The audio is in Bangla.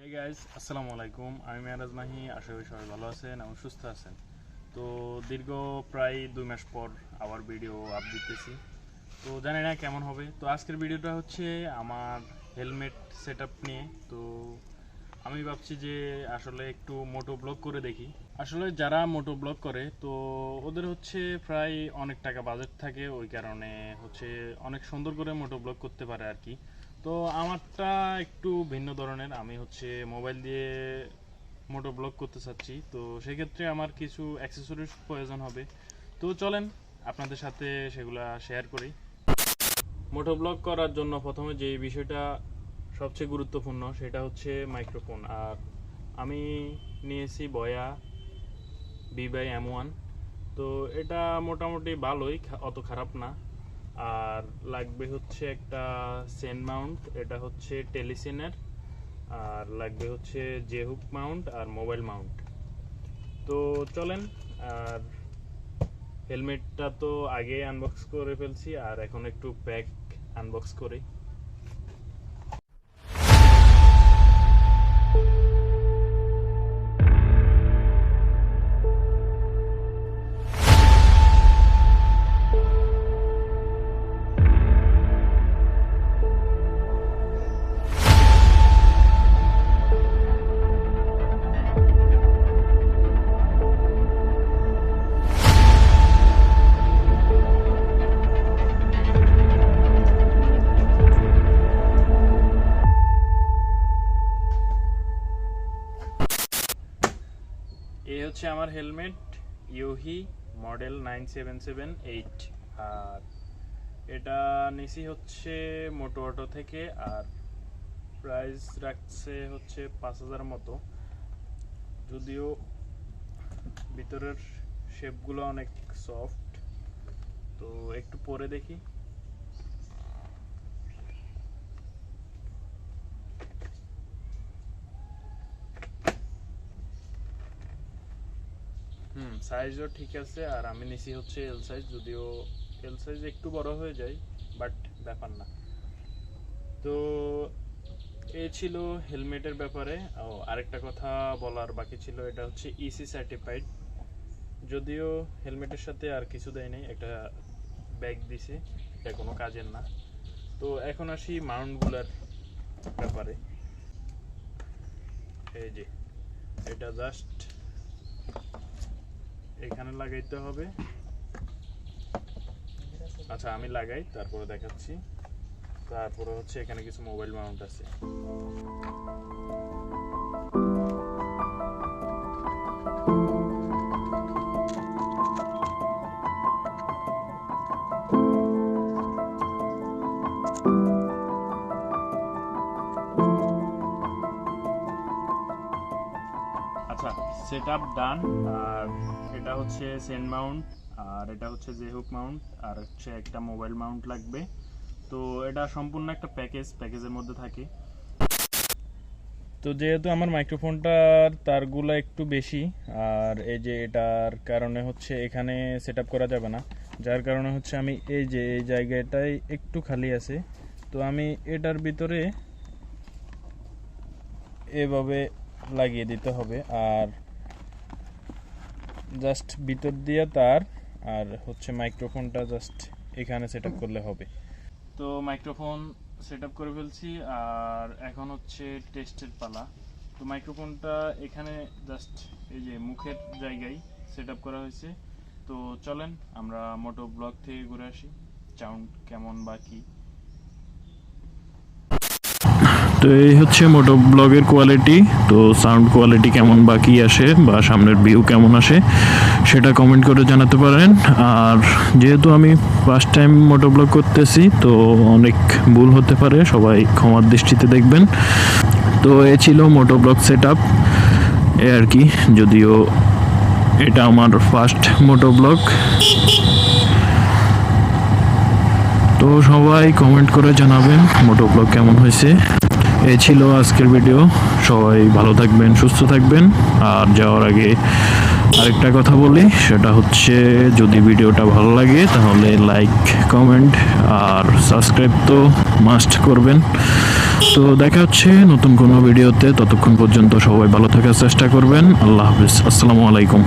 হাই গাইস, আসসালামু আলাইকুম। আমি মেরাজ মাহি। আশা করি সবাই ভালো আছেন এবং সুস্থ আছেন। তো দীর্ঘ প্রায় 2 মাস পর আবার ভিডিও আপ দিতেছি। তো জানি না কেমন হবে। তো আজকের ভিডিওটা হচ্ছে আমার হেলমেট সেটআপ নিয়ে। তো আমি ভাবছি যে আসলে একটু মোটো ব্লগ করে দেখি। আসলে যারা মোটো ব্লগ করে তো ওদের হচ্ছে প্রায় অনেক টাকা বাজেট থাকে, ওই কারণে হচ্ছে অনেক সুন্দর করে মোটো ব্লগ করতে পারে আর কি। তো আমারটা একটু ভিন্ন ধরনের। আমি হচ্ছে মোবাইল দিয়ে মোটো ব্লগ করতে চাচ্ছি। তো সেক্ষেত্রে আমার কিছু অ্যাক্সেসরিজ প্রয়োজন হবে। তো চলেন আপনাদের সাথে সেগুলা শেয়ার করি। মোটো ব্লগ করার জন্য প্রথমে যে বিষয়টা সবচেয়ে গুরুত্বপূর্ণ সেটা হচ্ছে মাইক্রোফোন। আর আমি নিয়েছি বয়া B/M1। তো এটা মোটামুটি ভালোই, অত খারাপ না। আর লাগবে হচ্ছে একটা সেন মাউন্ট, এটা হচ্ছে টেলিসিনের। আর লাগবে হচ্ছে জে হুক মাউন্ট আর মোবাইল মাউন্ট। তো চলেন। আর হেলমেটটা তো আগে আনবক্স করে ফেলছি, আর এখন একটু প্যাক আনবক্স করি। এই হচ্ছে আমার হেলমেট, ইউহি মডেল 9778। আর এটা নিচি হচ্ছে মোটো অটো থেকে। আর প্রাইস রাখছে হচ্ছে 5000 মতো। যদিও ভিতরের শেপগুলো অনেক সফট, তো একটু পরে দেখি। সাইজও ঠিক আছে। আর আমি নিছি হচ্ছে এল সাইজ, যদিও এল সাইজ একটু বড় হয়ে যায়, বাট ব্যাপার না। তো এই ছিল হেলমেটের ব্যাপারে। আরেকটা কথা বলার বাকি ছিল, এটা হচ্ছে ইসি সার্টিফাইড। যদিও হেলমেটের সাথে আর কিছু দেয় নাই, একটা ব্যাগ দিছে, এটা কোনো কাজের না। তো এখন আসি মাউন্টগুলার ব্যাপারে। এই যে এটা জাস্ট এখানে লাগাইতে হবে। আচ্ছা, আমি লাগাই তারপরে দেখাচ্ছি। তারপরে হচ্ছে এখানে কিছু মোবাইল মাউন্ট আছে। আচ্ছা, সেটআপ ডান। আর এটা হচ্ছে সেন মাউন্ট, আর এটা হচ্ছে জে হুক মাউন্ট, আর হচ্ছে একটা মোবাইল মাউন্ট লাগবে। তো এটা সম্পূর্ণ একটা প্যাকেজের মধ্যে থাকে। তো যেহেতু আমার মাইক্রোফোনটার তারগুলো একটু বেশি, আর এই যে এটার কারণে হচ্ছে এখানে সেটআপ করা যাবে না, যার কারণে হচ্ছে আমি এই যে এই জায়গাটাই একটু খালি আছে। তো আমি এটার ভিতরে এভাবে লাগিয়ে দিতে হবে। আর জাস্ট ভিতর দিয়ে তার, আর হচ্ছে মাইক্রোফোনটা জাস্ট এখানে সেটআপ করলে হবে। তো মাইক্রোফোন সেটআপ করে ফেলছি, আর এখন হচ্ছে টেস্টের পালা। তো মাইক্রোফোনটা এখানে জাস্ট এই যে মুখের জায়গায় সেটআপ করা হয়েছে। তো চলেন আমরা মোটো ব্লগ থেকে ঘুরে আসি, সাউন্ড কেমন বা কি। তো এই হচ্ছে মোটো ব্লগের কোয়ালিটি। তো সাউন্ড কোয়ালিটি কেমন বা কী আসে বা সামনের ভিউ কেমন আসে সেটা কমেন্ট করে জানাতে পারেন। আর যেহেতু আমি ফার্স্ট টাইম মোটো ব্লগ করতেছি, তো অনেক ভুল হতে পারে, সবাই ক্ষমার দৃষ্টিতে দেখবেন। তো এ ছিল মোটো ব্লগ সেট আপ এ আর কি। যদিও এটা আমার ফার্স্ট মোটো ব্লগ। তো সবাই কমেন্ট করে জানাবেন মোটো ব্লগ কেমন হয়েছে। এই ছিল আজকের ভিডিও। সবাই ভালো থাকবেন, সুস্থ থাকবেন। আর যাওয়ার আগে আরেকটা কথা বলি, সেটা হচ্ছে যদি ভিডিওটা ভালো লাগে তাহলে লাইক, কমেন্ট আর সাবস্ক্রাইব তো মাস্ট করবেন। তো দেখা হচ্ছে নতুন কোনো ভিডিওতে, ততক্ষণ পর্যন্ত সবাই ভালো থাকার চেষ্টা করবেন। আল্লাহ হাফিজ, আসসালামু আলাইকুম।